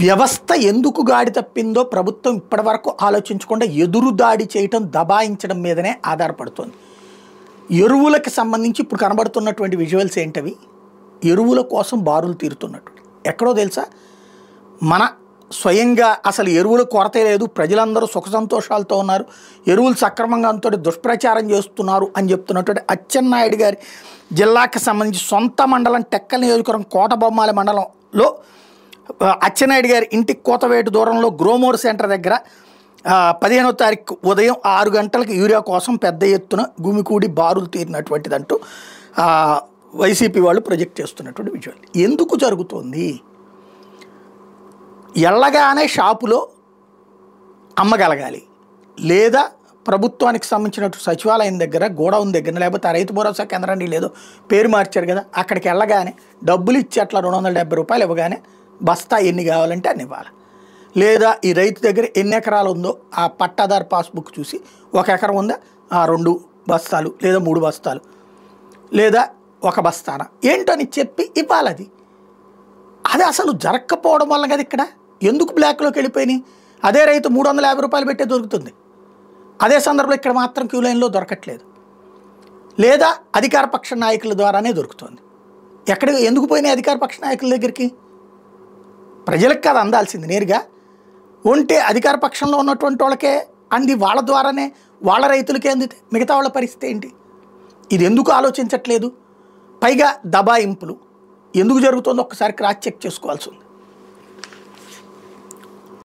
వ్యవస్థ ఎందుకు గాడి తప్పిందో ప్రభుత్వం ఇప్పటివరకు ఆలోచించకుండా ఎదురు దాడి చేయటం దబాయించడం మీదనే ఆధారపడుతుంది. ఎరువులకు సంబంధించి ఇప్పుడు కనబడుతున్నటువంటి విజువల్స్ ఏంటవి? ఎరువుల కోసం బారులు తీరుతున్నట్టు ఎక్కడో తెలుసా? మన స్వయంగా అసలు ఎరువుల కొరతే లేదు, ప్రజలందరూ సుఖ సంతోషాలతో ఉన్నారు, ఎరువులు సక్రమంగా అంతో దుష్ప్రచారం చేస్తున్నారు అని చెప్తున్నటువంటి అచ్చెన్నాయుడు గారి జిల్లాకి సంబంధించి సొంత మండలం టెక్కల్ నియోజకవర్గం కోటబొమ్మాలి మండలంలో అచ్చెన్నాయుడు గారి ఇంటికి కోతవేటు దూరంలో గ్రోమోర్ సెంటర్ దగ్గర 15వ తారీఖు ఉదయం 6 గంటలకు యూరియా కోసం పెద్ద ఎత్తున గుమికూడి బారులు తీరినటువంటిదంటూ వైసీపీ వాళ్ళు ప్రొజెక్ట్ చేస్తున్నటువంటి విజువల్. ఎందుకు జరుగుతోంది? ఎల్లగానే షాపులో అమ్మగలగాలి, లేదా ప్రభుత్వానికి సంబంధించినట్టు సచివాలయం దగ్గర గోడౌన్ దగ్గర, లేకపోతే ఆ రైతు భరోసా కేంద్రాన్ని లేదో పేరు మార్చారు కదా, అక్కడికి వెళ్ళగానే డబ్బులు ఇచ్చి అట్లా 270 రూపాయలు ఇవ్వగానే బస్తా ఎన్ని కావాలంటే అన్ని ఇవ్వాలి. లేదా ఈ రైతు దగ్గర ఎన్ని ఎకరాలు ఉందో ఆ పట్టాదారు పాస్బుక్ చూసి 1 ఎకరం ఉందా 2 బస్తాలు లేదా 3 బస్తాలు లేదా 1 బస్తానా ఏంటని చెప్పి ఇవ్వాలి. అది అసలు జరగకపోవడం వల్ల కదా ఇక్కడ ఎందుకు బ్లాక్లోకి వెళ్ళిపోయినాయి. అదే రైతు 350 రూపాయలు పెట్టే దొరుకుతుంది, అదే సందర్భంలో ఇక్కడ మాత్రం క్యూ లైన్లో దొరకట్లేదు, లేదా అధికార పక్ష నాయకుల ద్వారానే దొరుకుతుంది. ఎందుకు పోయినాయి అధికార పక్ష నాయకుల దగ్గరికి? ప్రజలకు కాదు అందాల్సింది నేరుగా, ఉంటే అధికార పక్షంలో ఉన్నటువంటి వాళ్ళకే అంది, వాళ్ళ ద్వారానే వాళ్ళ రైతులకే అందితే మిగతా వాళ్ళ పరిస్థితి ఏంటి? ఇది ఎందుకు ఆలోచించట్లేదు? పైగా దబాయింపులు ఎందుకు జరుగుతుందో ఒక్కసారి క్రాస్ చెక్ చేసుకోవాల్సి ఉంది.